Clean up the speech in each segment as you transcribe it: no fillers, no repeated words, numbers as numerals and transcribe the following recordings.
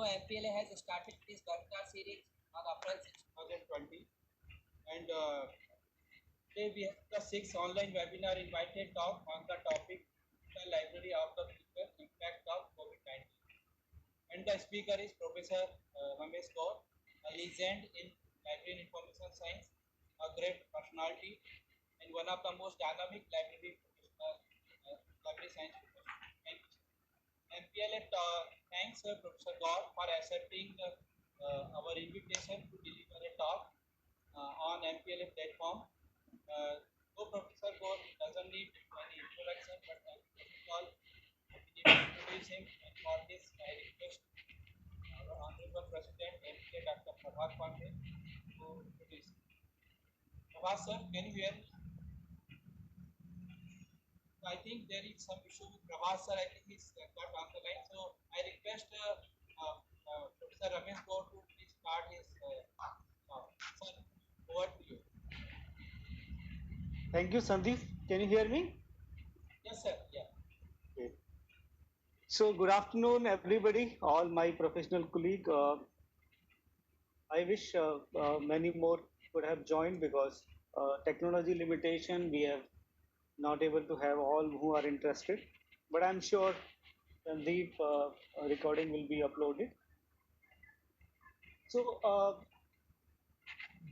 MPLA has started this webinar series on April 2020, and today we have the sixth online webinar invited talk on the topic the library of the future, impact of COVID-19. And the speaker is Professor Ramesh Gaur, a legend in library and information science, a great personality, and one of the most dynamic library science professionals. Thank you. MPLA thanks Professor Gaur for accepting our invitation to deliver a talk on MPLA platform. Professor Gaur doesn't need any introduction, but first of all, we need to introduce him, and for this I request our Honorable President MPLA Dr. Prabhat Pandey to introduce. Prabhat sir, can you hear me? I think there is some issue with Prabhat sir. I think he's got on the line. So I request Professor Ramesh Gaur to please start his sir, over to you. Thank you, Sandeep. Can you hear me? Yes, sir. Yeah. Okay. So good afternoon, everybody, all my professional colleagues. I wish many more could have joined because technology limitation, we have not able to have all who are interested, but I'm sure Sandeep recording will be uploaded. So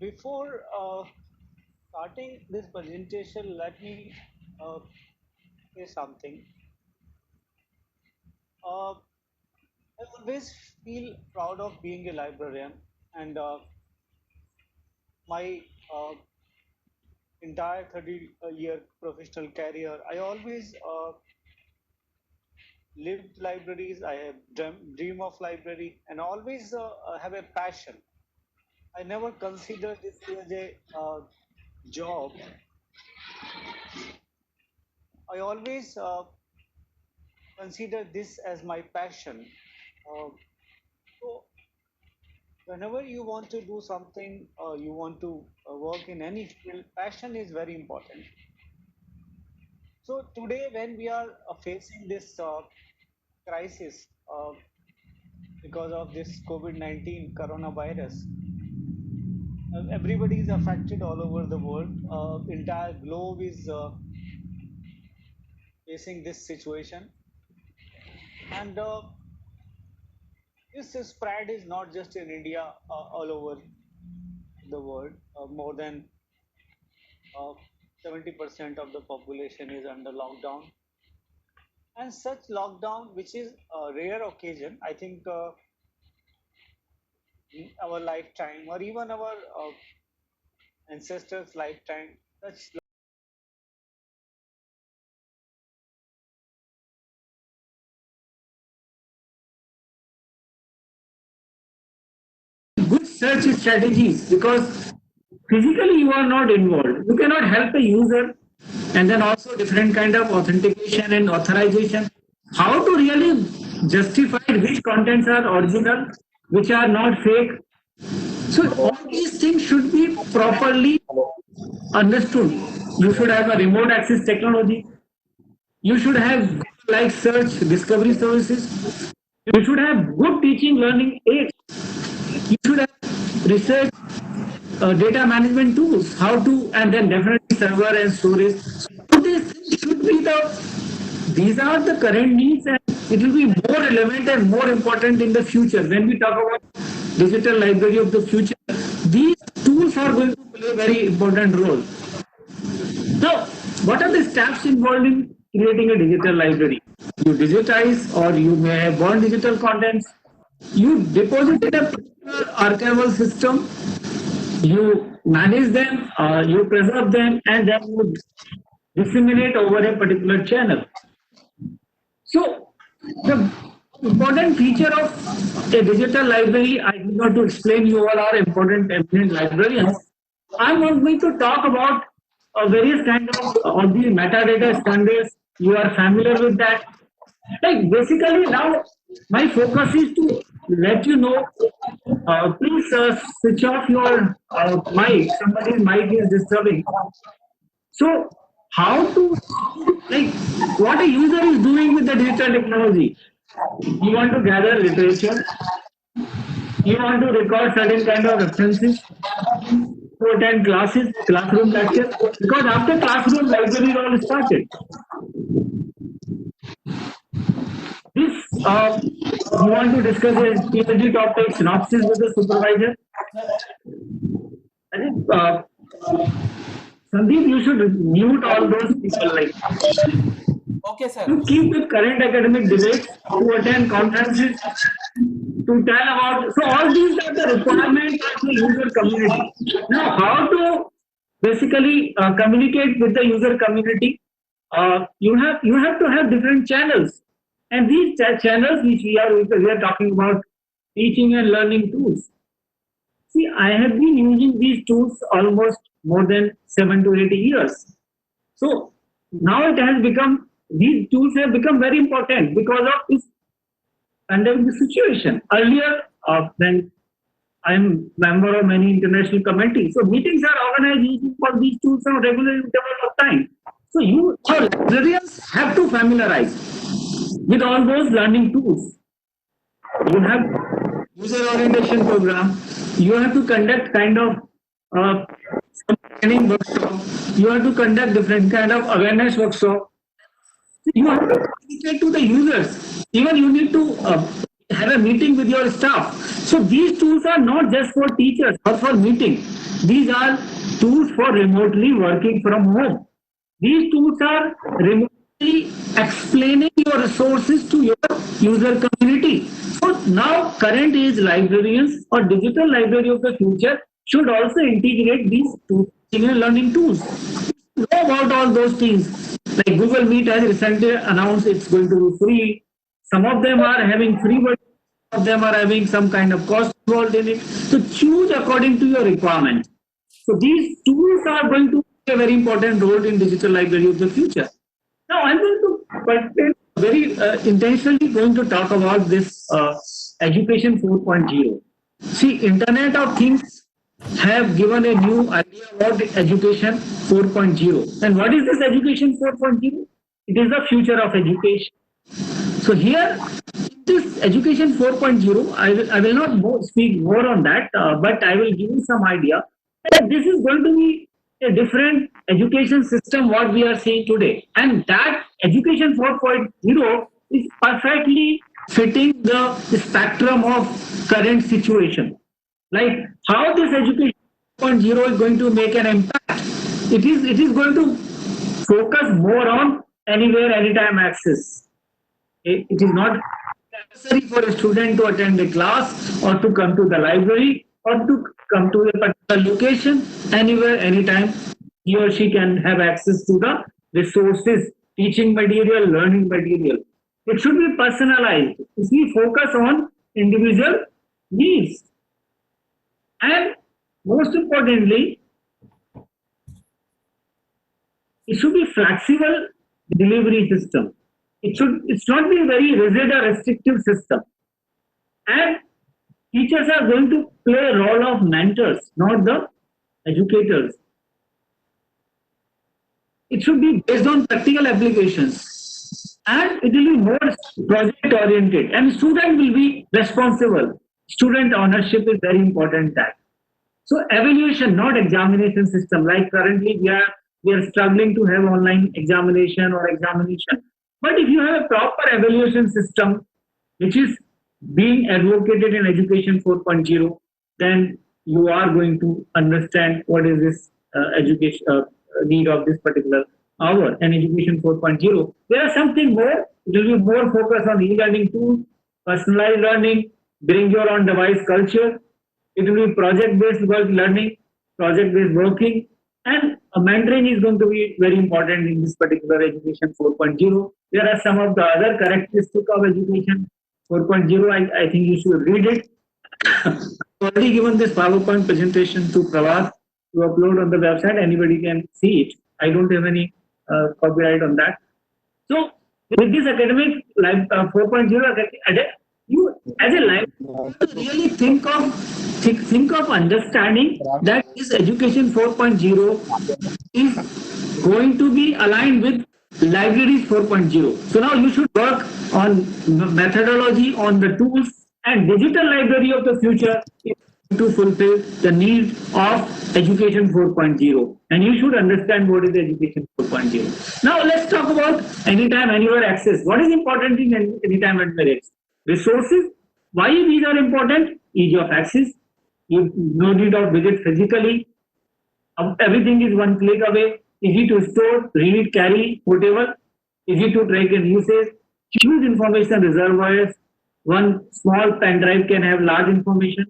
before starting this presentation, let me say something. I always feel proud of being a librarian, and my entire 30-year professional career, I always lived libraries. I have dream of library, and always have a passion. I never considered this as a job. I always consider this as my passion. So whenever you want to do something, you want to work in any field, passion is very important. So today, when we are facing this crisis because of this COVID-19 coronavirus, everybody is affected all over the world. Entire globe is facing this situation, and this spread is not just in India, all over the world. More than 70% of the population is under lockdown, and such lockdown, which is a rare occasion, I think, in our lifetime or even our ancestors' lifetime, such good search strategies because physically you are not involved. You cannot help a user, and then also different kind of authentication and authorization. How to really justify which contents are original, which are not fake. So all these things should be properly understood. You should have a remote access technology. You should have like search discovery services. You should have good teaching learning aids. You should have research data management tools, how to, and then definitely server and storage. So this should be these are the current needs, and it will be more relevant and more important in the future. When we talk about digital library of the future, these tools are going to play a very important role. Now, what are the steps involved in creating a digital library? You digitize, or you may have born digital contents. You deposit in a particular archival system, you manage them, you preserve them, and then you disseminate over a particular channel. So, the important feature of a digital library, I need not to explain, you all are important eminent librarians. I'm going to talk about various kind of the metadata standards. You are familiar with that. Like basically now, my focus is to let you know. Please switch off your mic. Somebody's mic is disturbing. So, how to like what a user is doing with the digital technology? You want to gather literature, you want to record certain kind of references to attend classes, classroom lectures, because after classroom library all started. This, you want to discuss a PhD topic, synopsis with the supervisor. I think, Sandeep, you should mute all those people. Like, Okay, sir. to keep with current academic debates, to attend conferences, to tell about. So all these are the requirements of the user community. Now, how to basically communicate with the user community? You have to have different channels, and these channels which we are talking about teaching and learning tools. See, I have been using these tools almost more than 7 to 8 years. So now it has become, these tools have become very important because of this pandemic situation. Earlier, when I'm member of many international committees, so meetings are organized using for these tools on regular interval of time. So so librarians have to familiarize with all those learning tools. You have user orientation program. You have to conduct kind of uh, some training workshop. You have to conduct different kind of awareness workshop. You have to communicate to the users. Even you need to have a meeting with your staff. So these tools are not just for teachers or for meeting. These are tools for remotely working from home. These tools are remotely explaining your resources to your user community. So now current age librarians or digital library of the future should also integrate these tools in your learning tools. Know about all those things. Like Google Meet has recently announced it's going to be free. Some of them are having free version, some of them are having some kind of cost involved in it. So choose according to your requirement. So these tools are going to play a very important role in digital library of the future. Now I'm going to very intentionally going to talk about this education 4.0. See, Internet of Things have given a new idea about education 4.0. And what is this education 4.0? It is the future of education. So here, this education 4.0, I will not speak more on that, but I will give you some idea that this is going to be a different education system what we are seeing today. And that education 4.0 is perfectly fitting the spectrum of current situation. Like how this education 4.0 is going to make an impact. It is going to focus more on anywhere, anytime access. It is not necessary for a student to attend a class or to come to the library or to come to a particular location anywhere, anytime. He or she can have access to the resources, teaching material, learning material. It should be personalized. If we focus on individual needs, and most importantly, it should be flexible delivery system. It's not be a very rigid or restrictive system. And teachers are going to play a role of mentors, not the educators. It should be based on practical applications. And it will be more project oriented. And student will be responsible. Student ownership is very important that. So evaluation, not examination system. Like currently we are struggling to have online examination or examination. But if you have a proper evaluation system, which is being advocated in education 4.0, then you are going to understand what is this education need of this particular hour. And education 4.0, there are something more. It will be more focused on e-learning tools, personalized learning, bring your own device culture. It will be project-based work learning, project-based working, and mentoring is going to be very important in this particular education 4.0. There are some of the other characteristics of education 4.0. I think you should read it. I've already given this PowerPoint presentation to Pravas to upload on the website. Anybody can see it. I don't have any copyright on that. So with this academic life 4.0, you as a life really think of understanding that this education 4.0 is going to be aligned with libraries 4.0. So now you should work on methodology, on the tools, And digital library of the future is to fulfill the need of education 4.0. And you should understand what is education 4.0. Now let's talk about anytime, anywhere access. What is important in anytime, anywhere access? Resources. Why these are important? Ease of access. You no need of visit physically. Everything is one click away. Easy to store, read, carry, whatever. Easy to track and usage. Huge information reservoirs. One small pen drive can have large information.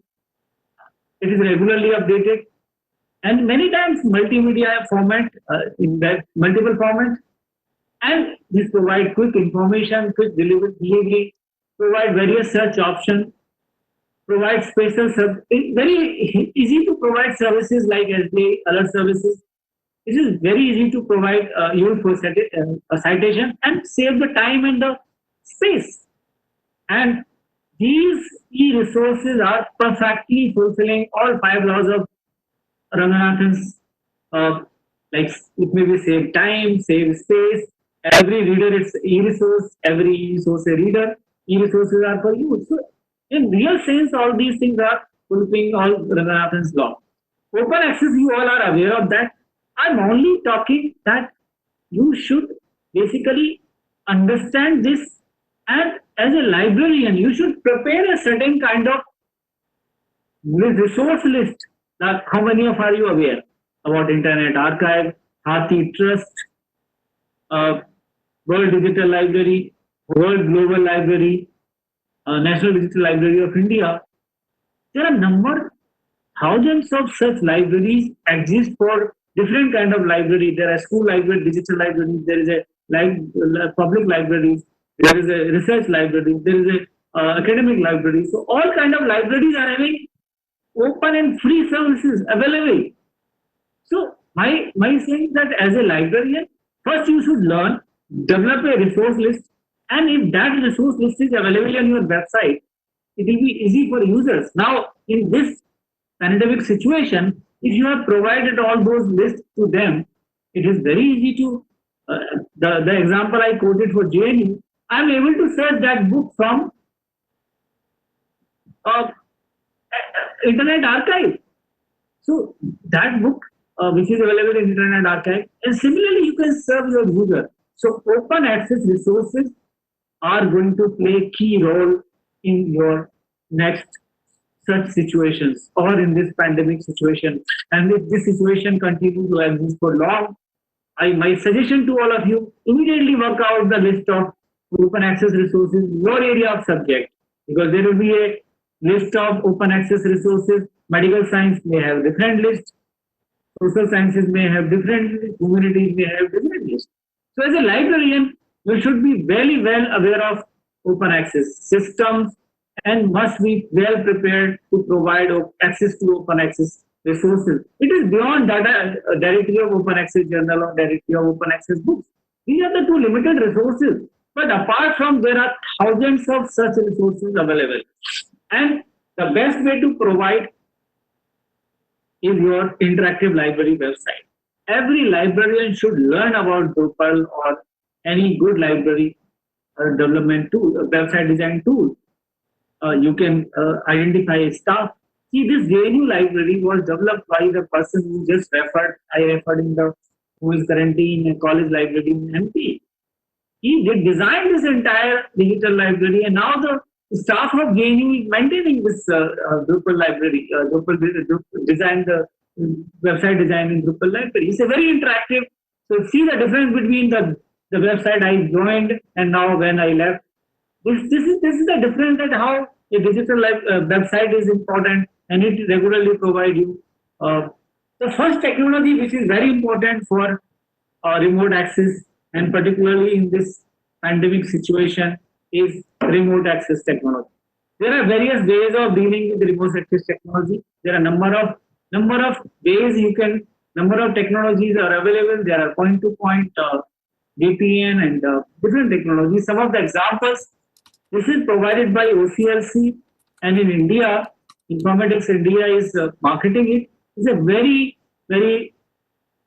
It is regularly updated, and many times multimedia format in that multiple formats, and this provide quick information, quick delivery, provide various search options, provide special it's very easy to provide services like SDA alert services. It is very easy to provide useful a citation and save the time and the space. And these e-resources are perfectly fulfilling all five laws of Ranganathan's, uh, like it may be save time, save space. Every reader is e-resource, every e-resource a reader. E-resources are for you. So, in real sense, all these things are fulfilling all Ranganathan's law. Open access, you all are aware of that. I'm only talking that you should basically understand this, and as a librarian, you should prepare a certain kind of resource list. Now, how many of are you aware about Internet Archive, Hathi Trust, uh, World Digital Library, World Global Library, National Digital Library of India? There are number thousands of such libraries exist for different kind of library. There are school library, digital libraries. There is a public libraries. There is a research library. There is a academic library. So all kind of libraries are having open and free services available. So my saying that as a librarian, first you should learn, develop a resource list, and if that resource list is available on your website, it will be easy for users. Now, in this pandemic situation, if you have provided all those lists to them, it is very easy to. The example I quoted for JNU, I am able to search that book from uh, Internet Archive. So that book, which is available in Internet Archive, and similarly you can serve your user. So open access resources are going to play key role in your next such situations or in this pandemic situation. And if this situation continues to exist for long, my suggestion to all of you, immediately work out the list of open access resources in your area of subject, because there will be a list of open access resources. Medical science may have different list, social sciences may have different list, humanities may have different list. So as a librarian, you should be very well aware of open access systems and must be well prepared to provide access to open access resources. It is beyond data directory of open access journal or directory of open access books. These are the two limited resources. But apart from, there are thousands of such resources available. And the best way to provide is your interactive library website. Every librarian should learn about Drupal or any good library development tool, website design tool. You can identify a staff. See, this JNU library was developed by the person who just referred. I referred in the who is currently in a college library in MP. He did design this entire digital library, and now the staff of JNU is maintaining this Drupal library. Drupal design the website design in Drupal library. It's a very interactive. So see the difference between the website I joined and now when I left. This is the difference that how a digital website is important, and it regularly provide you the first technology which is very important for remote access, and particularly in this pandemic situation, is remote access technology. There are various ways of dealing with remote access technology. There are number of ways you can, number of technologies are available. There are point to point VPN and different technologies. Some of the examples, this is provided by OCLC, and in India, Informatics India is marketing it. It's a very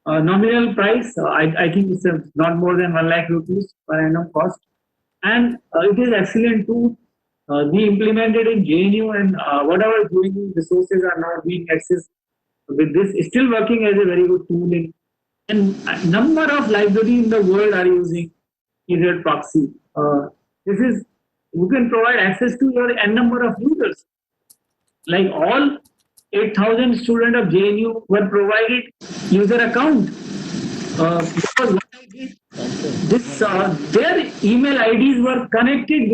nominal price. I think it's not more than 1 lakh rupees per annum cost, and it is excellent tool. we implemented in JNU, and whatever JNU resources are now being accessed with this, is still working as a very good tool in, and a number of libraries in the world are using Ethernet proxy. This is, you can provide access to your n number of users. Like all 8,000 students of JNU were provided user account. Because what I did, this their email IDs were connected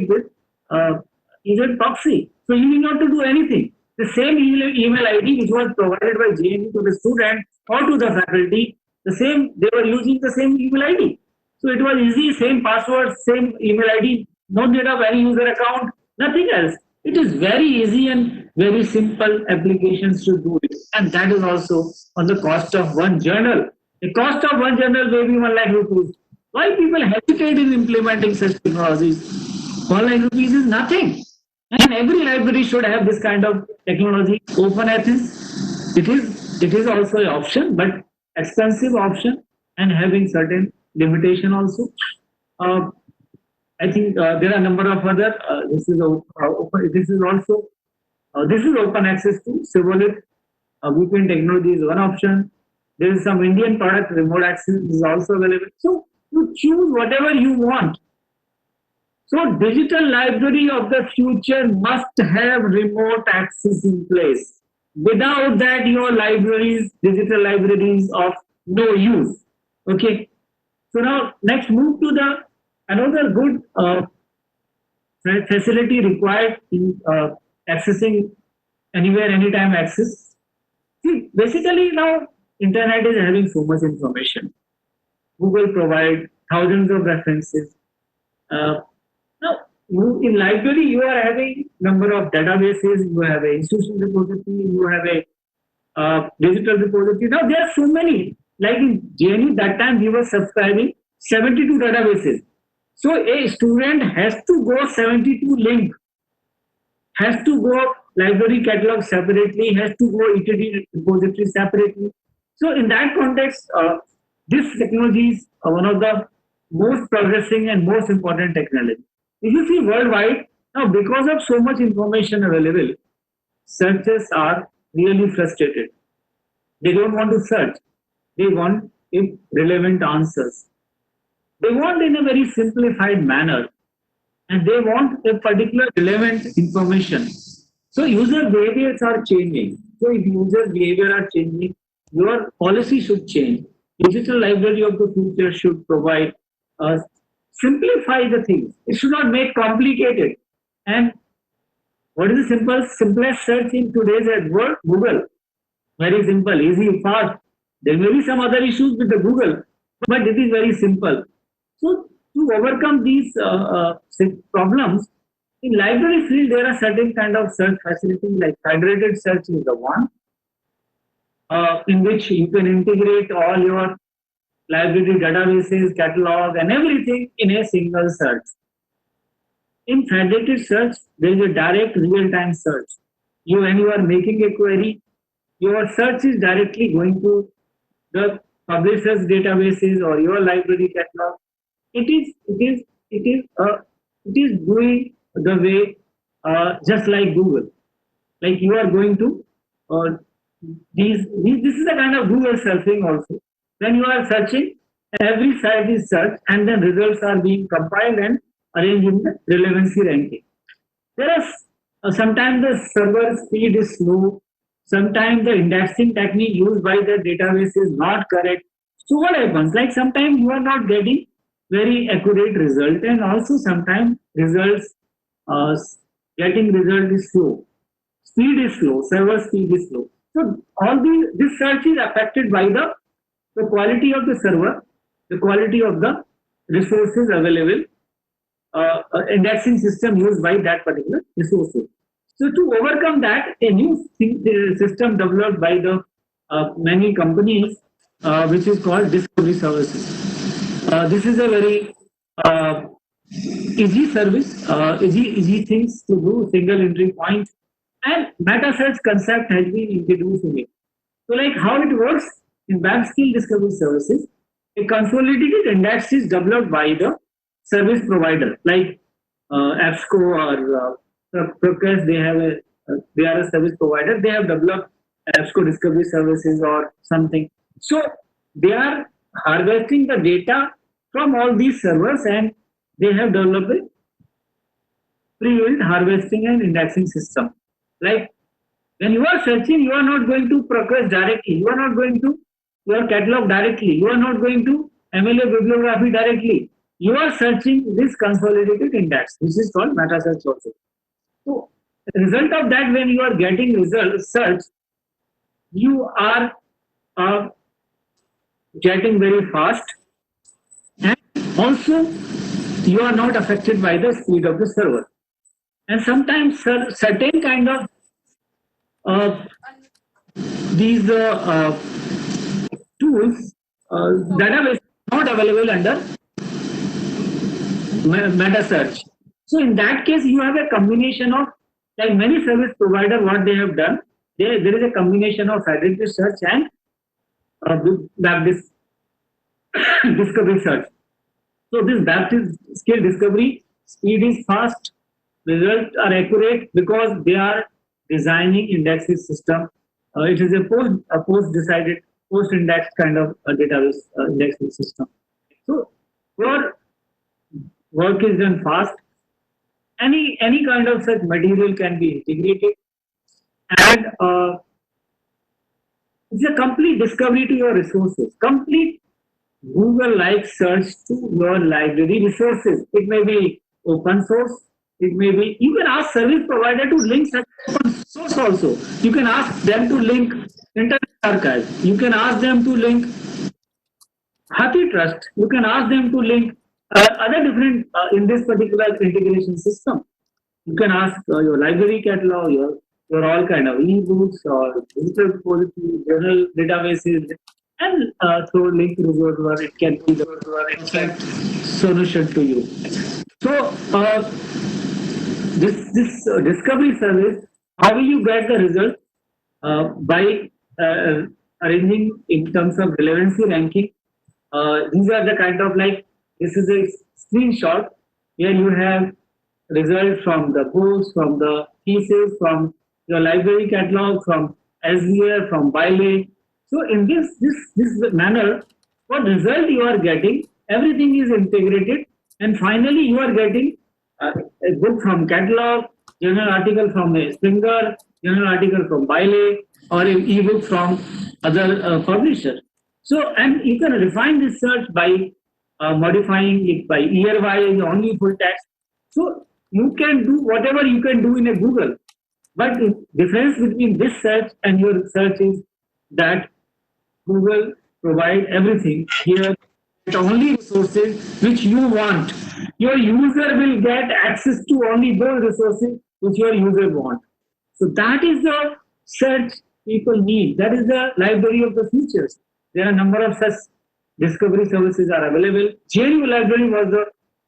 with uh, Ethernet proxy. So you need not to do anything. The same email ID which was provided by JNU to the student or to the faculty, the same, they were using the same email ID. So it was easy, same password, same email ID, no need of any user account, nothing else. It is very easy and very simple applications to do it. And that is also on the cost of one journal. The cost of one journal may be 1 lakh rupees. Why people hesitate in implementing such technologies? 1 lakh rupees is nothing. And every library should have this kind of technology. Open Athens, it is also an option, but expensive option and having certain limitation also. Uh, I think there are a number of other. This is also this is open access to Civolith. VPN technology is one option. There is some Indian product, remote access is also available. So you choose whatever you want. So digital library of the future must have remote access in place. Without that, your libraries, digital libraries of no use. Okay. So now let's move to the another good facility required in accessing anywhere, anytime access. See, basically now internet is having so much information. Google provide thousands of references. Now, in library, you are having number of databases, you have a institutional repository, you have a digital repository. Now, there are so many. Like in JNU, that time we were subscribing 72 databases. So, a student has to go 72 link, has to go library catalog separately, has to go ETD repository separately. So, in that context, this technology is one of the most progressing and most important technology. If you see worldwide, now because of so much information available, searchers are really frustrated. They don't want to search. They want relevant answers. They want in a very simplified manner, and they want a particular relevant information. So user behaviors are changing. So if user behavior are changing, your policy should change. Digital library of the future should provide simplify the things. It should not make complicated. And what is the simplest search in today's world? Google. Very simple, easy, fast. There may be some other issues with the Google, but it is very simple. So to overcome these problems, in library field there are certain kind of search facilities like federated search is the one in which you can integrate all your library databases, catalog, and everything in a single search. In federated search, there is a direct real-time search. When you are making a query, your search is directly going to the publisher's databases or your library catalog. It is doing the way just like Google. Like you are going to this is a kind of Google surfing also. When you are searching, every site is searched and then results are being compiled and arranged in the relevancy ranking. There are sometimes the server speed is slow, sometimes the indexing technique used by the database is not correct. So what happens? Like sometimes you are not getting very accurate result, and also sometimes results getting result is slow. Speed is slow, server speed is slow. So all this search is affected by the quality of the server, the quality of the resources available, indexing system used by that particular resources. So to overcome that, a new system developed by the many companies, which is called discovery services. This is a very easy service, easy things to do, single entry point, and meta search concept has been introduced in it. So like how it works in web skill discovery services, a consolidated index is developed by the service provider like AppSco or Process. They are a service provider. They have developed AppSco Discovery Services or something. So they are harvesting the data from all these servers, and they have developed a pre-built harvesting and indexing system. Like when you are searching, you are not going to Progress directly. You are not going to your catalog directly. You are not going to MLA bibliography directly. You are searching this consolidated index, which is called meta search also. So, the result of that, when you are getting result search, you are uh, getting very fast, and also you are not affected by the speed of the server. And sometimes certain kind of uh, these tools database not available under meta search. So in that case, you have a combination of, like many service provider, what they have done, there is a combination of federated search and web discovery search. So this Baptist skill discovery speed is fast, results are accurate because they are designing indexing system. It is a post decided post index kind of database indexing system. So your work is done fast. Any kind of such material can be integrated, and it's a complete discovery to your resources. Complete Google-like search to your library resources. It may be open source. It may be. You can ask service provider to link such open source also. You can ask them to link Internet Archive. You can ask them to link Happy Trust. You can ask them to link other different in this particular integration system. You can ask your library catalog, your all kind of e-books or digital repository, journal databases, and through link resource where it can be the perfect solution to you. So this discovery service, how will you get the result? By arranging in terms of relevancy ranking. These are the kind of, like, this is a screenshot where you have results from the books, from the thesis, from your library catalog, from Elsevier, from Wiley. So in this manner, what result you are getting, everything is integrated, and finally you are getting a book from catalog, journal article from a Springer, journal article from Wiley, or an ebook from other publisher. So, and you can refine this search by modifying it by year-wise, only full text. So you can do whatever you can do in a Google. But the difference between this search and your search is that Google provide everything. Here, only resources which you want. Your user will get access to only those resources which your user want. So that is the search people need. That is the library of the futures. There are a number of such discovery services are available. JNU library was the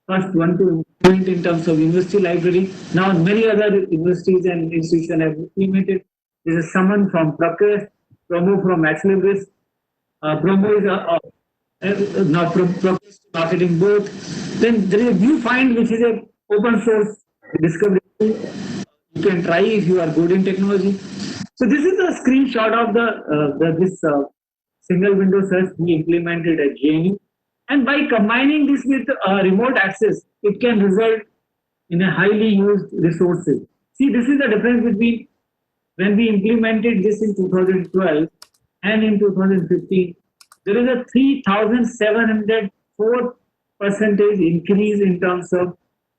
first one to implement in terms of university library. Now many other universities and institutions have implemented. There is someone from Progress, Promo from Max Libris. Promo is now from Progress to marketing both. Then there is a Viewfind, which is a open source discovery. You can try if you are good in technology. So this is a screenshot of this single window search we implemented at JNU. And by combining this with remote access, it can result in a highly used resources. See, this is the difference between when we implemented this in 2012 and in 2015. There is a 3,704% increase in terms of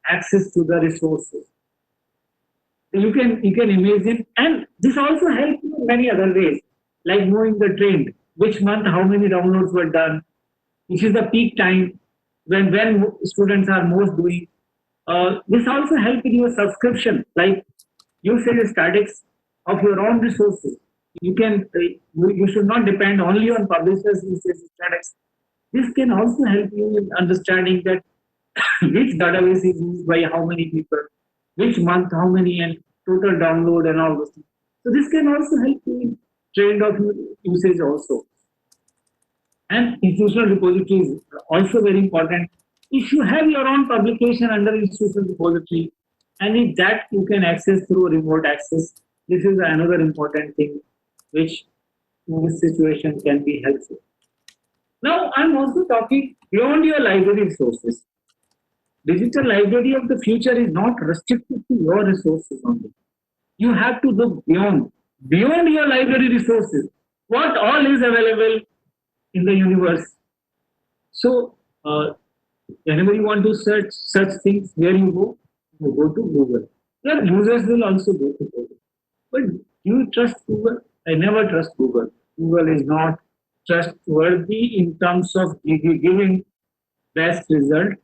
access to the resources. You can imagine, and this also helps you in many other ways, like knowing the trend, which month how many downloads were done, which is the peak time when students are most doing. This also helps in your subscription, like usage statics of your own resources. You can you should not depend only on publishers' usage statics. This can also help you in understanding that which database is used by how many people, which month how many, and total download and all those things. So this can also help you in trend of usage also. And institutional repositories also very important. If you have your own publication under institutional repository, and if that you can access through remote access, this is another important thing which in this situation can be helpful. Now, I'm also talking beyond your library resources. Digital library of the future is not restricted to your resources only. You have to look beyond your library resources. What all is available in the universe? So, whenever you want to search such things, where you go to Google. Your users will also go to Google. But do you trust Google? I never trust Google. Google is not trustworthy in terms of giving best result,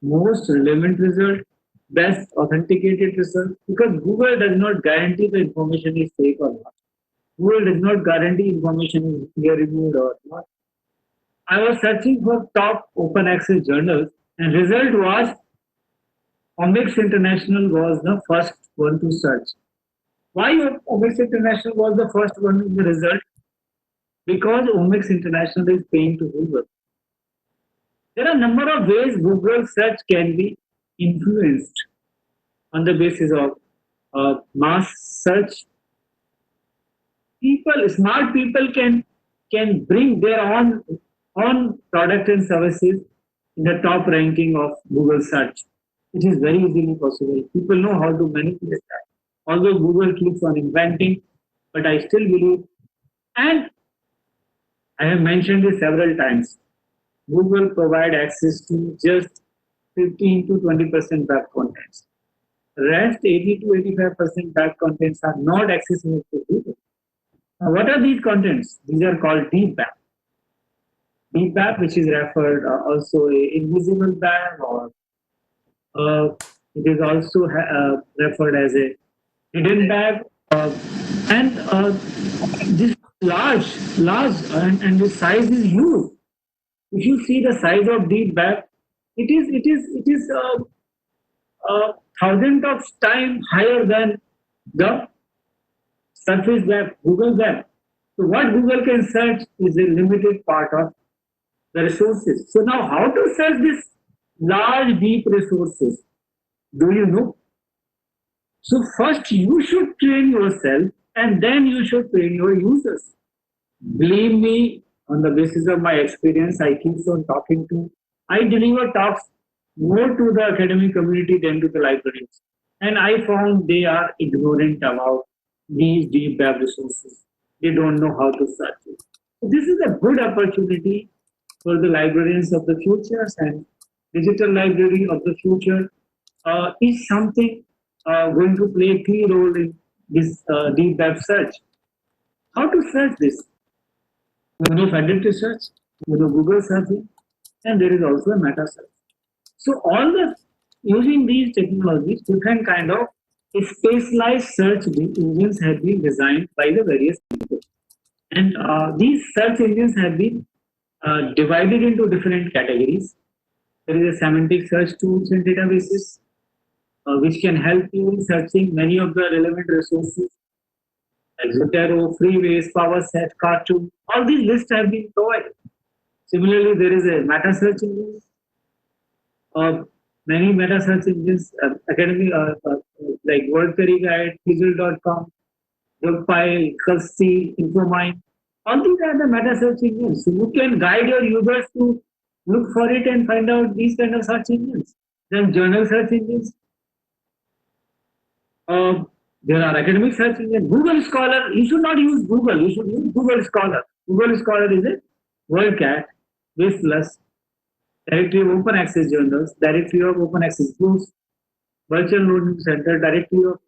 most relevant result, best authenticated result, because Google does not guarantee the information is safe or not. Google does not guarantee information is peer reviewed or not. I was searching for top open access journals, and result was Omics International was the first one to search. Why Omics International was the first one in the result? Because Omics International is paying to Google. There are a number of ways Google search can be influenced on the basis of mass search. Smart people can bring their own product and services in the top ranking of Google search. It is very easily possible. People know how to manipulate that. Although Google keeps on inventing, but I still believe, and I have mentioned this several times, Google provide access to just 15 to 20% web contents. Rest 80 to 85% web contents are not accessible to Google. Now, what are these contents? These are called deep web. Deep web, which is referred also a invisible web, or it is also referred as a hidden web, and this large, and the size is huge. If you see the size of deep web, it is thousands of times higher than the surface web, Google web. So what Google can search is a limited part of the resources. So now how to search this large deep resources? Do you know? So first you should train yourself, and then you should train your users. Believe me, on the basis of my experience, I keep on talking to, I deliver talks more to the academic community than to the librarians. And I found they are ignorant about these deep web resources. They don't know how to search it. So this is a good opportunity for the librarians of the future, and digital library of the future is something going to play a key role in this deep web search. How to search this? You know Federated search, you know Google searching, and there is also a meta search. So all the using these technologies, different kind of specialized search engines have been designed by the various people, and these search engines have been divided into different categories. There is a semantic search tools and databases, which can help you in searching many of the relevant resources like Zotero, Freebase, PowerSet, Cartoon. All these lists have been provided. Similarly, there is a meta search engine. Many meta search engines, academic like World Career Guide, Fizzle.com, Dogpile, Culsty, Infomine. All these are the meta search engines. So you can guide your users to look for it and find out these kind of search engines. Then journal search engines. There are academic search engines. Google Scholar, you should not use Google, you should use Google Scholar. Google Scholar is a WorldCat, Base Plus, directory of open access journals, directory of open access books, virtual learning center, directory of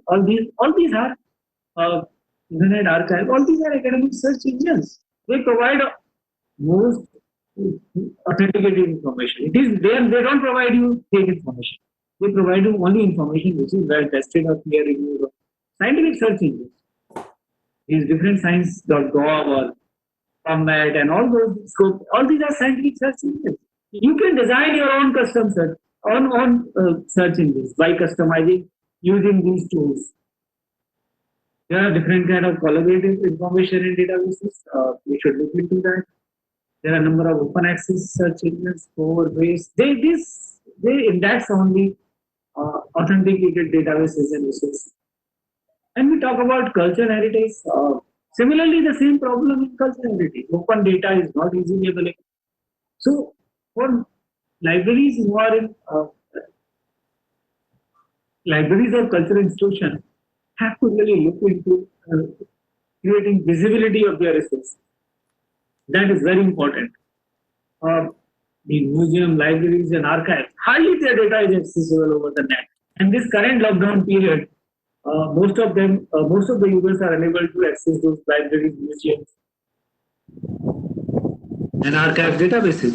all these are internet archive, all these are academic search engines. They provide most authenticated information. It is they don't provide you fake information. They provide you only information which is well tested or peer reviewed or scientific search engines. These different science.gov or PubMed and all those scope, all these are scientific search engines. You can design your own custom search on search engines by customizing using these tools. There are different kind of collaborative information and databases. We should look into that. There are a number of open access search engines, Corebase. They index only authenticated databases and resources. And we talk about culture heritage. Similarly, the same problem in culture heritage. Open data is not easily available. So, for libraries who are in libraries or cultural institutions, have to really look into creating visibility of their resources. That is very important. The museum, libraries, and archives, hardly their data is accessible over the net. And this current lockdown period, most of the users are unable to access those libraries, museums, and archive databases.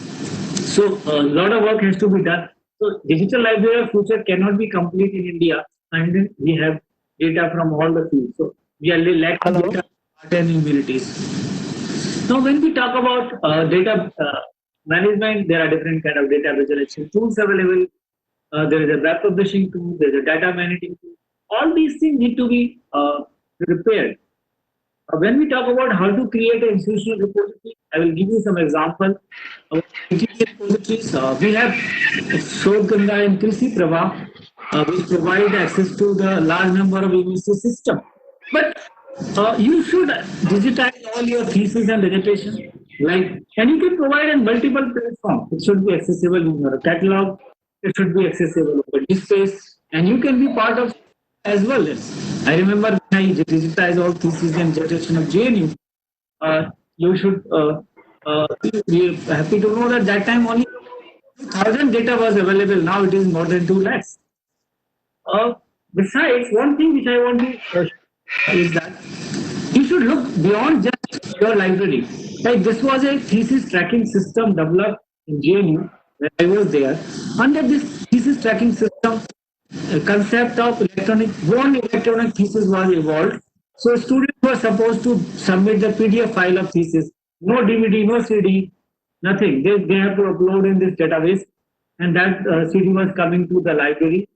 So a lot of work has to be done. So digital library of future cannot be complete in India, and then we have data from all the fields. So we are lacking Hello. data and humanities. Now, when we talk about data management, there are different kind of data visualization tools available. There is a web publishing tool, there is a data managing tool. All these things need to be prepared. When we talk about how to create an institutional repository, I will give you some example of repositories. We have Shodhganga and Krishi Prabha, which provide access to the large number of EMC system. But you should digitize all your thesis and dissertation. And you can provide in multiple platforms. It should be accessible in your catalog. It should be accessible over space, and you can be part of as well. I remember when I digitized all thesis and dissertation of JNU. You should be happy to know that that time only 1,000 data was available. Now it is more than 2 lakhs. Besides, one thing which I want to is that you should look beyond just your library. Like this was a thesis tracking system developed in JNU when I was there. Under this thesis tracking system, concept of one electronic thesis was evolved. So students were supposed to submit the PDF file of thesis. No DVD, no CD, nothing. They have to upload in this database, and that CD was coming to the library.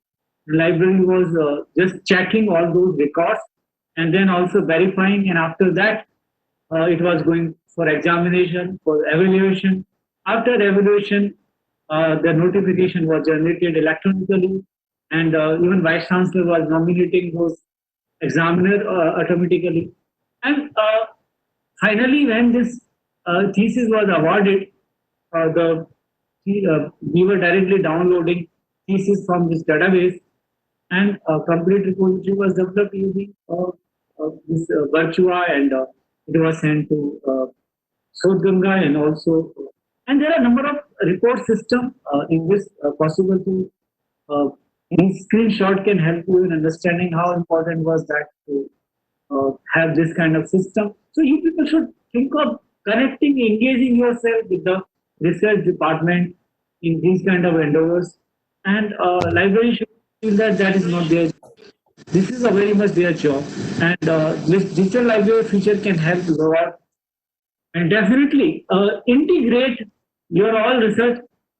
The library was just checking all those records and then also verifying, and after that it was going for examination, for evaluation. After evaluation, the notification was generated electronically, and even vice chancellor was nominating those examiner automatically. And finally, when this thesis was awarded, we were directly downloading thesis from this database, and a complete repository was developed using this Virtua, and it was sent to Shodhganga, and also, and there are a number of report system in this possible to any screenshot can help you in understanding how important was that to have this kind of system. So you people should think of connecting, engaging yourself with the research department in these kind of endeavors, and library should feel that that is not their. This is a very much their job, and this digital library feature can help a lot. And definitely integrate your all research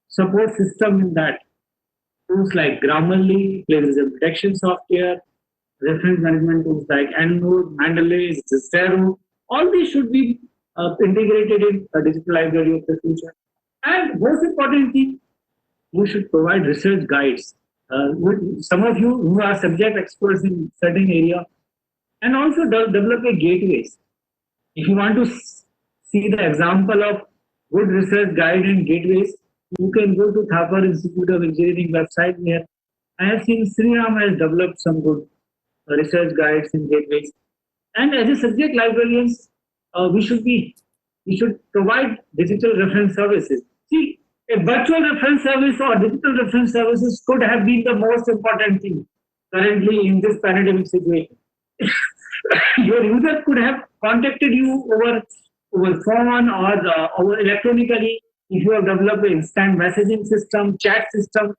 support system in that. Tools like Grammarly, plagiarism detection software, reference management tools like EndNote, Mendeley, Zestero, all these should be integrated in a digital library of the future. And most importantly, you should provide research guides. Some of you who are subject experts in certain area, and also develop a gateways. If you want to see the example of good research guide and gateways, you can go to Thapar Institute of Engineering website, where I have seen Sriram has developed some good research guides and gateways. And as a subject librarians, we should provide digital reference services. See, a virtual reference service or digital reference services could have been the most important thing currently in this pandemic situation. Your user could have contacted you over phone or over electronically. If you have developed an instant messaging system, chat system,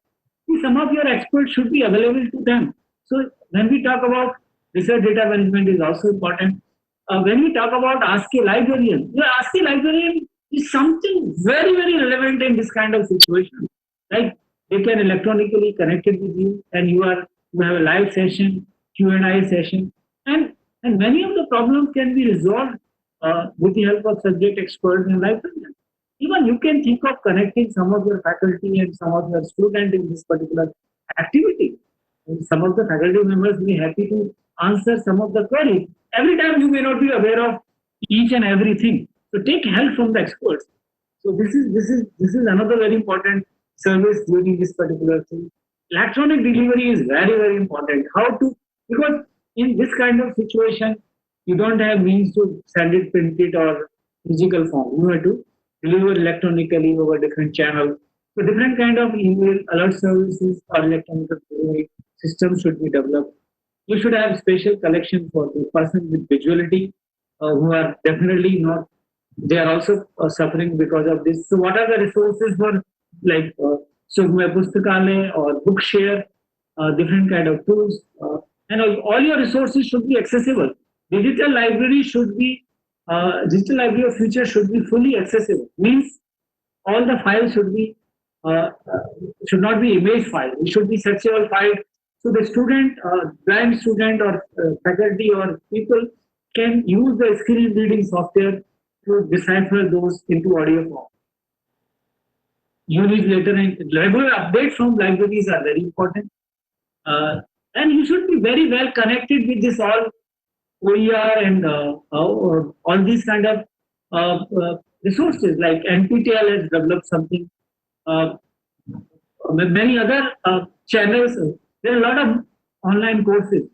some of your experts should be available to them. So when we talk about research data management is also important. When we talk about Ask a Librarian, Ask a Librarian is something very, very relevant in this kind of situation. Like they can electronically connect it with you, and you have a live session, Q&A session, and many of the problems can be resolved with the help of subject experts and librarians. Even you can think of connecting some of your faculty and some of your student in this particular activity. And some of the faculty members will be happy to answer some of the queries. Every time you may not be aware of each and everything. So take help from the experts. So this is another very important service during this particular thing. Electronic delivery is very important. How to, because in this kind of situation you don't have means to send it, print it, or physical form. You have to deliver electronically over different channels. So different kind of email alert services or electronic delivery systems should be developed. You should have special collection for the person with visuality who are definitely not, they are also suffering because of this. So what are the resources for, like Sugma Pustakale or Bookshare, different kind of tools, and all your resources should be accessible. Digital library should be, digital library of future should be fully accessible. Means all the files should be, should not be image file. It should be searchable file. So the student, blind student or faculty or people can use the screen reading software to decipher those into audio form. Newsletter and regular updates from libraries are very important. And you should be very well connected with this all OER and all these kind of resources, like NPTEL has developed something. Many other channels. There are a lot of online courses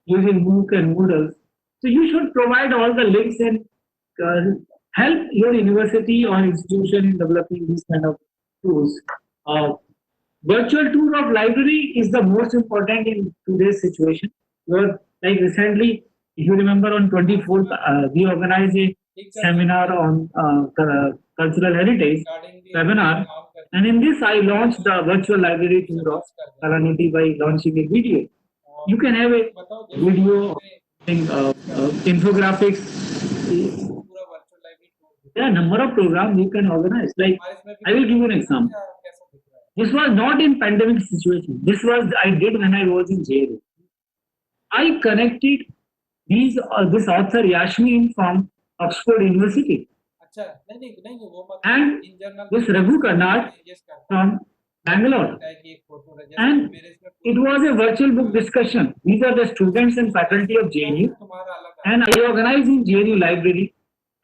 using MOOC and Moodle. So you should provide all the links and help your university or institution in developing these kind of tools. Virtual tour of library is the most important in today's situation. Like recently, if you remember, on 24th, we organized a seminar on cultural heritage webinar, and in this I launched the virtual library tour of Kalanidhi by launching a video. You can have a video, infographics. There are a number of programs you can organize. Like I will give you an example. This was not in pandemic situation. This was I did when I was in jail. I connected this author Yashmin from Oxford University and this Raghu Karnad from Bangalore. And it was a virtual book discussion. These are the students and faculty of JNU, and I organized in JNU library.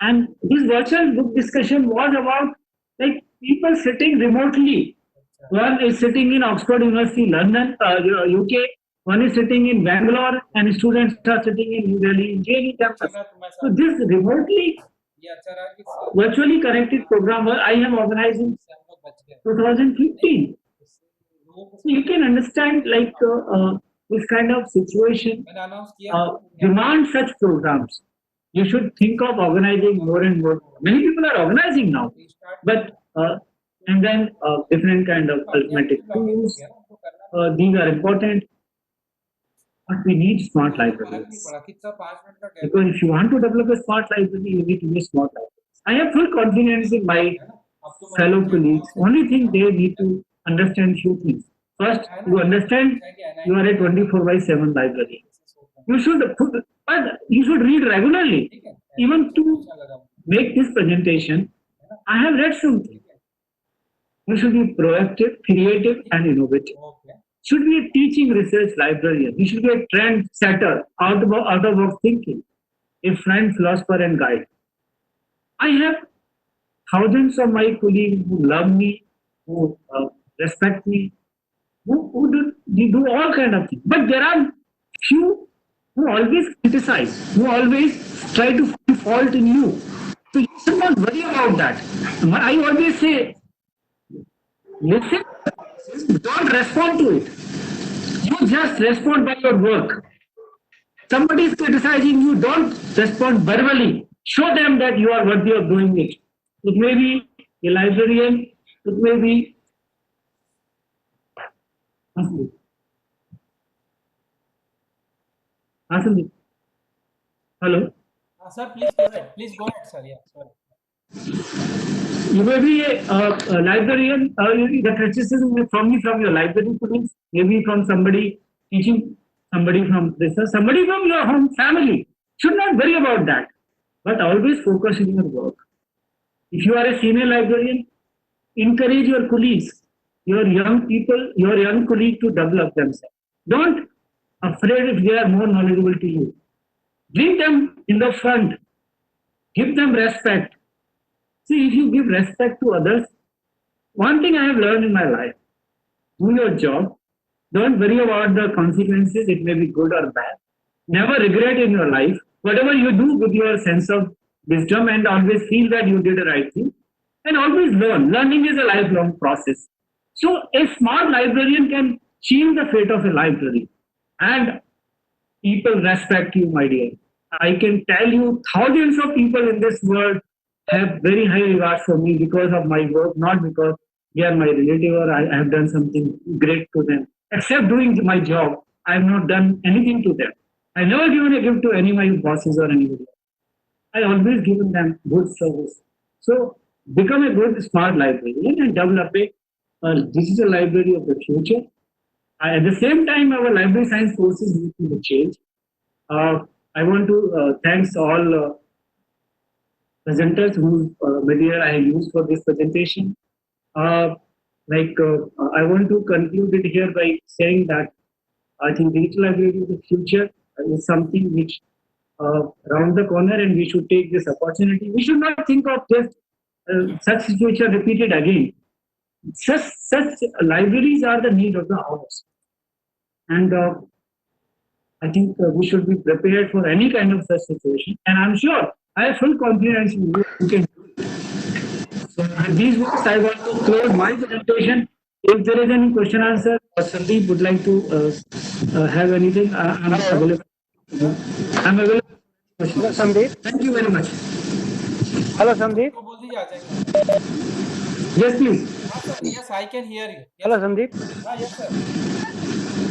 And this virtual book discussion was about like people sitting remotely. One is sitting in Oxford University, London, UK. One is sitting in Bangalore, and students are sitting in New Delhi, in JNU campus. So this remotely, virtually connected program I have organized in 2015. So you can understand like this kind of situation demand such programs. You should think of organizing more and more. Many people are organizing now, but and then different kind of arithmetic tools. These are important, but we need smart libraries. Because if you want to develop a smart library, you need to be smart libraries. I have full confidence in my fellow colleagues. Only thing they need to understand few things. First, you understand you are a 24/7 library. You should but you should read regularly. Even to make this presentation, I have read something. You should be proactive, creative, and innovative. Should be a teaching research librarian. You should be a trend setter, out of box thinking, a friend, philosopher, and guide. I have thousands of my colleagues who love me, who respect me, who do all kind of things. But there are few who always criticize, who always try to find fault in you. So you should not worry about that. I always say, listen, don't respond to it. You just respond by your work. Somebody is criticizing you, don't respond verbally. Show them that you are worthy of doing it. It may be a librarian, it may be. Hello? Sir, please go ahead. Please go ahead, sir. Yeah, sorry. You may be a librarian, the criticism may from your library colleagues, maybe from somebody teaching, somebody from research, somebody from your home family. Should not worry about that, but always focus in your work. If you are a senior librarian, encourage your colleagues, your young people, your young colleague to develop themselves. Don't afraid if they are more knowledgeable to you. Bring them in the front. Give them respect. See, if you give respect to others, one thing I have learned in my life, do your job. Don't worry about the consequences. It may be good or bad. Never regret in your life. Whatever you do with your sense of wisdom and always feel that you did the right thing. And always learn. Learning is a lifelong process. So a smart librarian can change the fate of a library. And people respect you, my dear. I can tell you thousands of people in this world have very high regard for me because of my work, not because they are my relative or I have done something great to them. Except doing my job, I have not done anything to them. I never given a gift to any of my bosses or anybody. I always given them good service. So become a good smart librarian and develop a digital library of the future. At the same time, our library science courses need to change. I want to thanks all presenters whose material I have used for this presentation. Uh, I want to conclude it here by saying that I think digital library of the future is something which around the corner, and we should take this opportunity. We should not think of just such situation repeated again. Such libraries are the need of the hours, and I think we should be prepared for any kind of such situation. And I'm sure I have full confidence in you. You can do it. So with these words, I want to close my presentation. If there is any question answer, or Sandeep would like to have anything, I'm Hello. available. I'm available. Hello, Sandeep. Thank you very much. Hello, Sandeep. को बोल दीजिए आ जाएगा. Yes, please. हाँ sir, yes, I can hear you. Yes, Hello, sir. Sandeep. हाँ, yes, sir.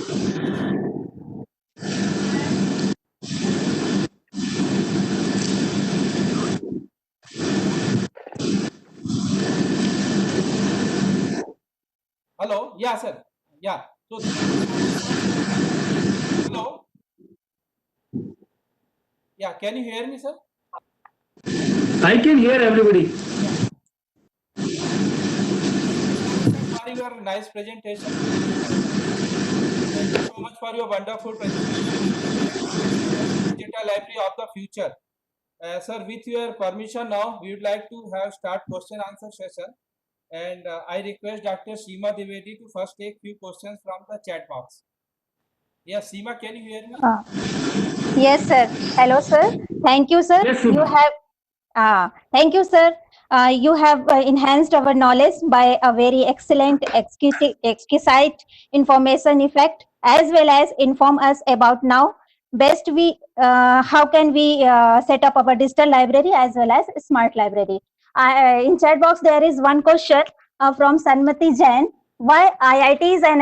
Hello, yeah, sir. Yeah. So, hello. Yeah, can you hear me, sir? I can hear everybody. For your nice presentation. Thank you so much for your wonderful presentation. Digital library of the future. Sir, with your permission now, we would like to have start question answer session. And I request Dr. Seema Divedi to first take few questions from the chat box. Yes, Seema, can you hear me? Yes, sir. Hello, sir. Thank you, sir. Yes, You Seema. have, thank you, sir. You have enhanced our knowledge by a very excellent, exquisite information effect, as well as inform us about now best we how can we set up our digital library as well as smart library. In chat box there is one question from Sanmati Jain: why IITs and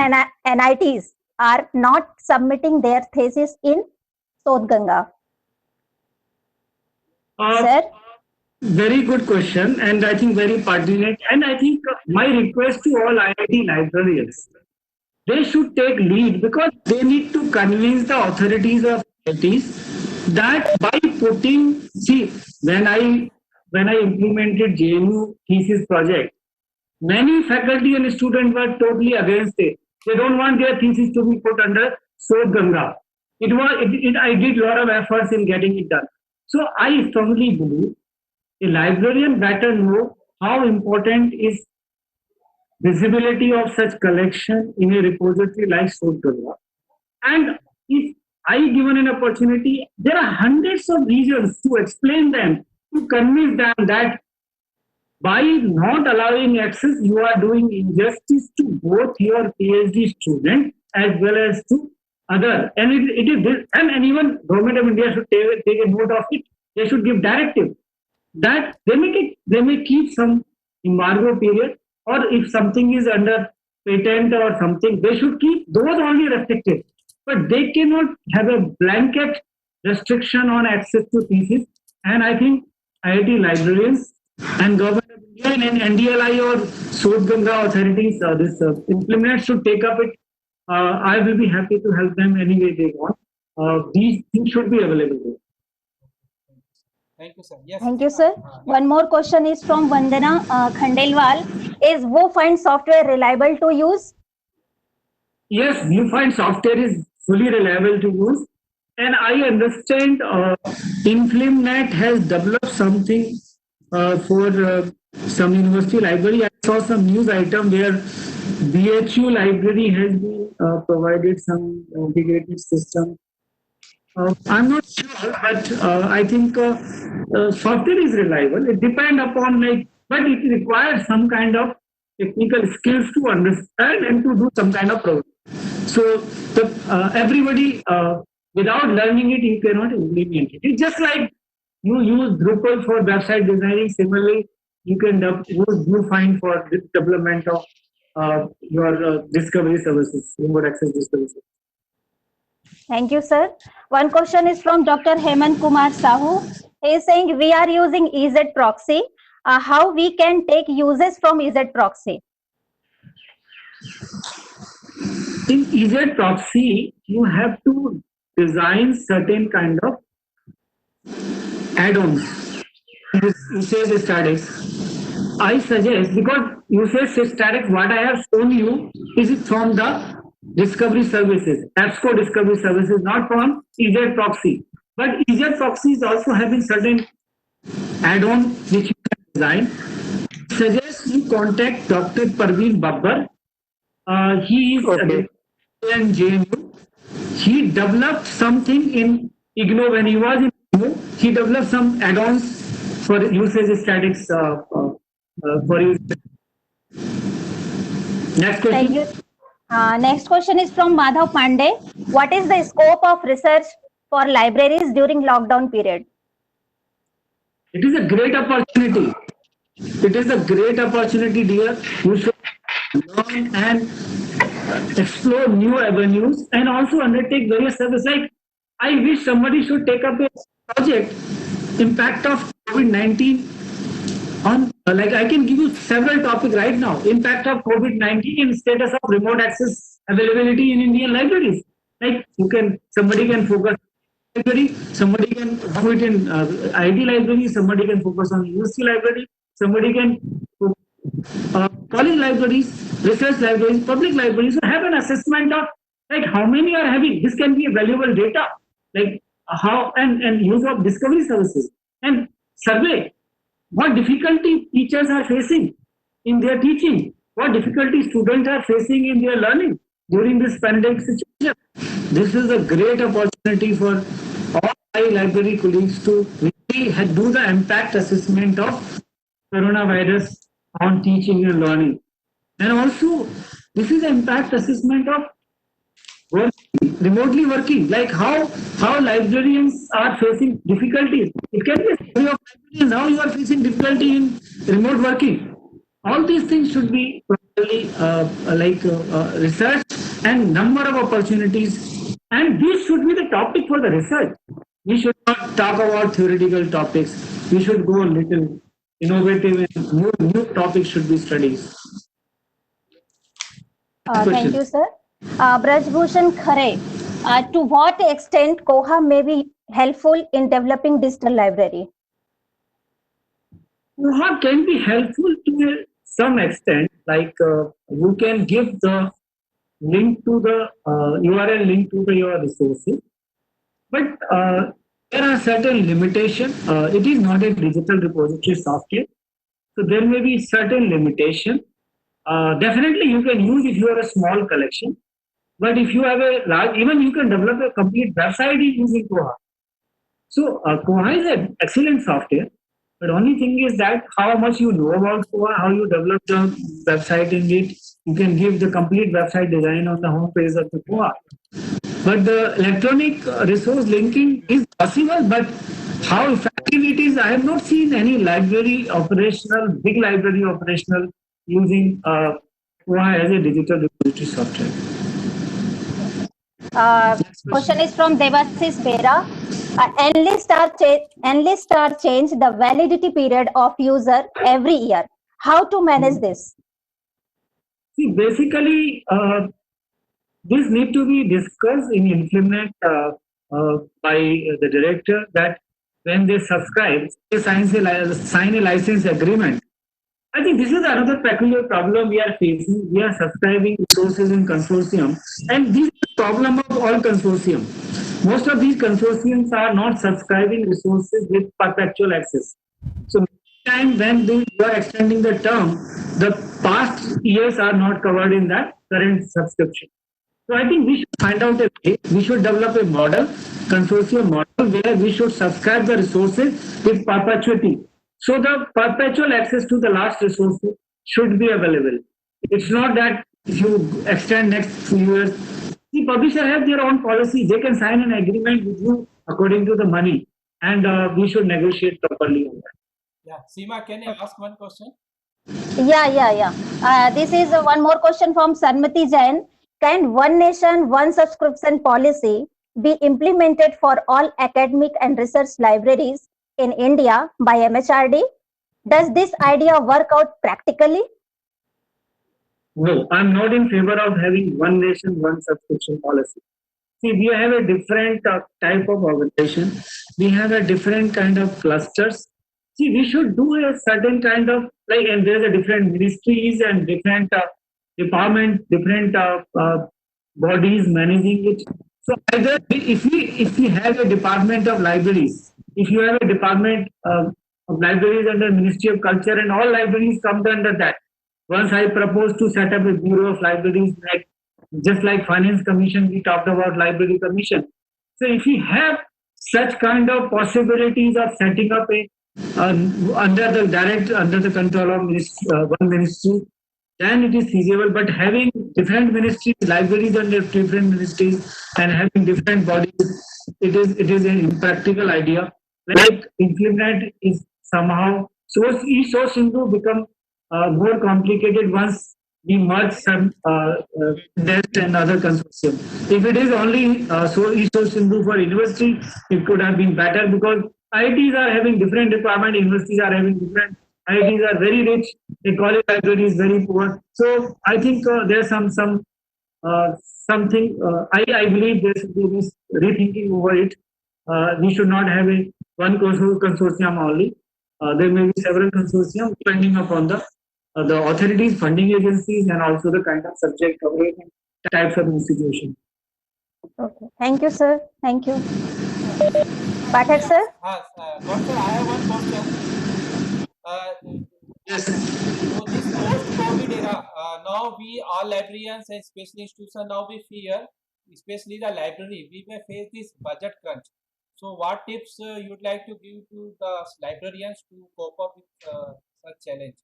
NITs are not submitting their thesis in Sodh Ganga? Uh, Sir? Very good question, and I think very pertinent. And I think my request to all IIT librarians, they should take lead because they need to convince the authorities of IITs that by putting, see, when I implemented JNU thesis project, many faculty and students were totally against it. They don't want their thesis to be put under Sodh Ganga. I did a lot of efforts in getting it done. So I strongly believe a librarian better know how important is visibility of such collection in a repository like Sodh Ganga. And if I given an opportunity, there are hundreds of reasons to explain them, to convince them that by not allowing access, you are doing injustice to both your PhD student as well as to other. And it is this, and even government of India should take a note of it. They should give directive that they may keep some embargo period, or if something is under patent or something, they should keep those only restricted. But they cannot have a blanket restriction on access to thesis. And I think IIT librarians and government of India and NDLI or Sodh Ganga authorities, this implement should take up it. I will be happy to help them any way they want. These things should be available. Thank you, sir. Yes. Thank you, sir. One more question is from Vandana Khandelwal. Is Viewfind software reliable to use? Yes, Viewfind software is fully reliable to use. And I understand InflimNet has developed something for some university library. I saw some news item where BHU library has been provided some integrated system. I'm not sure, but I think software is reliable. It depends upon like, but it requires some kind of technical skills to understand and to do some kind of program. So everybody, without learning it, you cannot implement it. It's just like you use Drupal for website designing. Similarly, you can use Viewfind for the development of your discovery services, remote access discovery services. Thank you, sir. One question is from Dr. Hemant Kumar Sahu. He is saying we are using EZ proxy. How we can take uses from EZ proxy? In EZ proxy, you have to design certain kind of add-ons. Usage statics. I suggest, because usage statics, what I have shown you is from the discovery services, AppSco discovery services, not from EZ proxy. But EZ proxy is also having certain add-on which you can design. I suggest you contact Dr. Parveen Babbar. He is Okay. in JNU. He developed something in IGNOU when he was in IGNOU. He developed some add-ons for usage statics for use. Next question. Thank you. Next question is from Madhav Pandey. What is the scope of research for libraries during lockdown period? It is a great opportunity. It is a great opportunity, dear. You should learn and explore new avenues and also undertake various services. Like, I wish somebody should take up a project, impact of COVID-19 on, like, I can give you several topics right now. Impact of COVID-19 in status of remote access availability in Indian libraries. Like, somebody can focus on library, somebody can do it in IT library, somebody can focus on UC library, somebody can college libraries, research libraries, public libraries. So have an assessment of like how many are having. This can be valuable data, like how and use of discovery services and survey what difficulty teachers are facing in their teaching, what difficulty students are facing in their learning during this pandemic situation. This is a great opportunity for all my library colleagues to really do the impact assessment of coronavirus on teaching and learning. And also, this is an impact assessment of remotely working, like how librarians are facing difficulties. It can be a story of librarians, how you are facing difficulty in remote working. All these things should be properly researched and number of opportunities. And this should be the topic for the research. We should not talk about theoretical topics. We should go a little innovative and new topics should be studied. Thank you, sir. Braj Bhushan Khare. To what extent Koha may be helpful in developing digital library? Koha can be helpful to some extent, like you can give the link to the URL link to your resources, but there are certain limitations. It is not a digital repository software, so there may be certain limitation. Definitely, you can use if you have a small collection, but if you have a large, even you can develop a complete website using Koha. So Koha is an excellent software. But only thing is that how much you know about Koha, how you develop the website in it. You can give the complete website design on the home page of the Koha. But the electronic resource linking is possible, but how effective it is, I have not seen any library operational, big library operational using Koha as a digital repository software. Question is from Devasis Bera. Enlist or change the validity period of user every year. How to manage this? See, basically, this need to be discussed in InflimNet by the director, that when they subscribe, they sign a license agreement. I think this is another peculiar problem we are facing. We are subscribing resources in consortium, and this is the problem of all consortium. Most of these consortiums are not subscribing resources with perpetual access. So time when you are extending the term, the past years are not covered in that current subscription. So I think we should find out a way. We should develop a model, consortium model, where we should subscribe the resources with perpetuity. So the perpetual access to the last resources should be available. It's not that if you extend next few years, the publisher has their own policy. They can sign an agreement with you according to the money, and we should negotiate properly on that. Yeah, Seema, can I ask one question? Yeah. This is one more question from Sanmati Jain. Can one nation, one subscription policy be implemented for all academic and research libraries in India by MHRD? Does this idea work out practically? No, I'm not in favor of having one nation, one subscription policy. See, we have a different type of organization. We have a different kind of clusters. See, we should do a certain kind of like, and there's a different ministries and different department, different bodies managing it. So either if we have a department of libraries, if you have a department of libraries under Ministry of Culture, and all libraries come under that. Once I propose to set up a bureau of libraries, like just like Finance Commission, we talked about Library Commission. So if we have such kind of possibilities of setting up a under the control of one ministry, then it is feasible. But having different ministries, libraries under different ministries, and having different bodies, it is an impractical idea. Like implement is somehow source Sindhu become more complicated once we merge some desk and other consortium. If it is only source Sindhu for university, it could have been better, because IITs are having different department, universities are having different. IITs are very rich, the college library is very poor. So I think there's something. I believe there should be this rethinking over it. We should not have a one consortium only. There may be several consortium depending upon the authorities, funding agencies, and also the kind of subject coverage and types of institution. Okay. Thank you, sir. Thank you. Pathak, sir? Doctor, I have one question. Yes. So this post-COVID era, now we all librarians and special institutions, now we fear, especially the library, we may face this budget crunch. So what tips you'd like to give to the librarians to cope up with such challenge,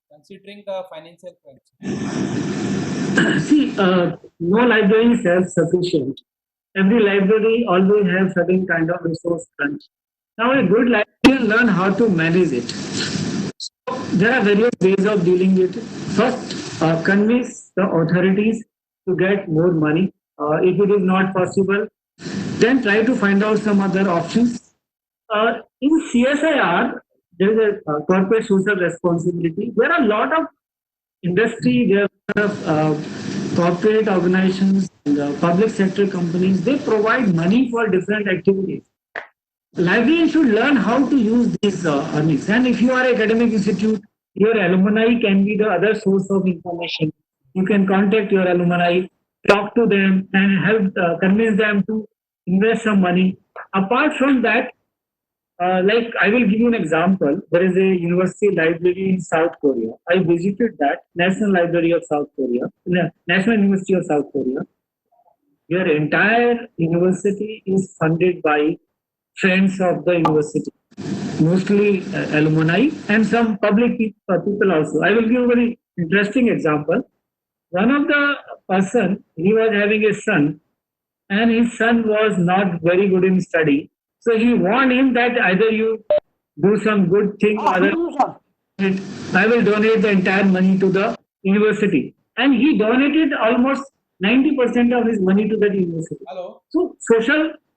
considering the financial crunch? See, no library is self-sufficient. Every library always has certain kind of resource crunch. Now, a good librarian learn how to manage it. So, there are various ways of dealing with it. First, convince the authorities to get more money. If it is not possible, then try to find out some other options. In CSIR, there is a corporate social responsibility. There are a lot of industry, there are a lot of corporate organizations, and public sector companies. They provide money for different activities. Librarians should learn how to use these earnings. And if you are an academic institute, your alumni can be the other source of information. You can contact your alumni, talk to them, and help convince them to invest some money. Apart from that, like I will give you an example. There is a university library in South Korea. I visited that National Library of South Korea, National University of South Korea. Your entire university is funded by friends of the university, mostly alumni and some public people also. I will give a very interesting example. One of the person, he was having a son, and his son was not very good in study. So he warned him that either you do some good thing or I will donate the entire money to the university. And he donated almost 90% of his money to that university. Hello. So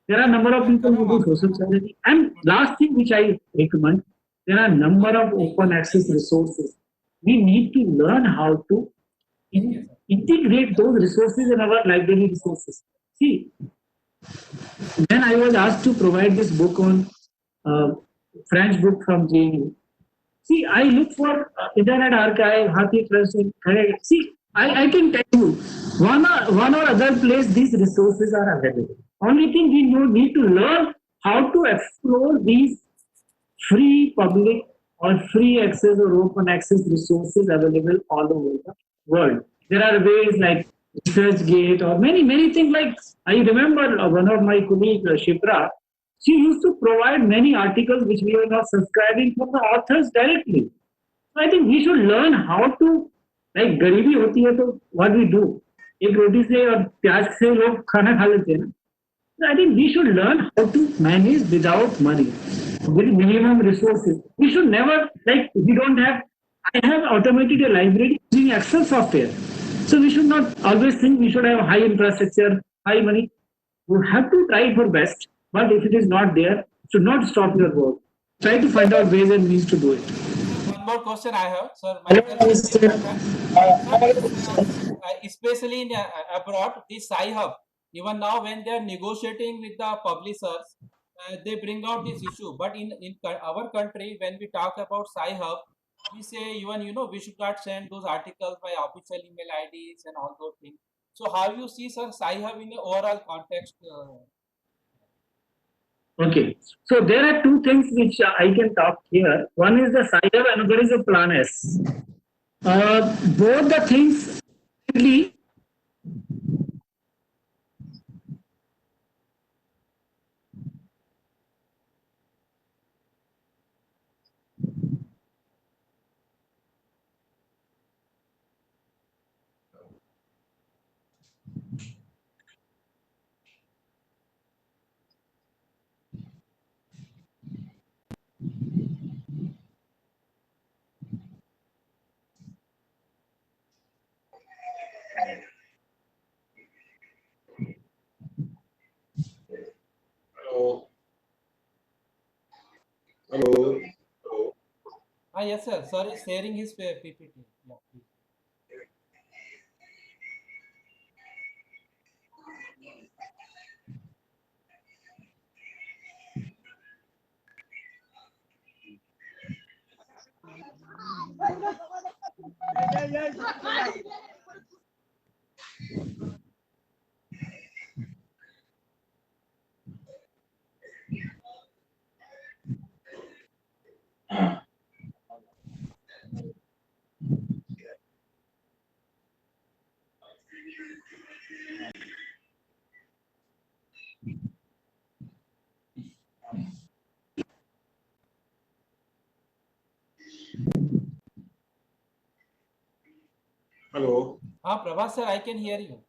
there are a number of people who do social charity. And last thing which I recommend, there are a number of open access resources. We need to learn how to integrate those resources in our library resources. See, when I was asked to provide this book on French book from JNU. See, I look for Internet Archive, Hathi Trust. See, I can tell you, one or other place these resources are available. Only thing we need to learn how to explore these free public or free access or open access resources available all over the world. There are ways like ResearchGate or many things like I remember one of my colleagues, Shipra, she used to provide many articles which we were not subscribing from the authors directly. So I think we should learn how to like गरीबी होती है तो what we do एक रोटी से और प्याज से लोग खाना खा लेते हैं ना. So I think we should learn how to manage without money with minimum resources. We should never like we don't have. I have automated a library using Excel software. So we should not always think we should have high infrastructure, high money. You have to try for best, but if it is not there, should not stop your work. Try to find out ways and means to do it. One more question I have, sir. Myself is important. Sir, especially in abroad, the Sci-Hub, even now when they are negotiating with the publishers, they bring out this issue. But in our country, when we talk about Sci-Hub, we say even we should not send those articles by official email IDs and all those things. So how you see, sir, Sci-Hub in the overall context? Okay, so there are two things which I can talk here. One is the Sci-Hub, another is the Plan S. Both the things really Hello. Hello. Yes, sir. Sir is sharing his PPT. Yeah, please. Hello. Prabhas sir, I can hear you.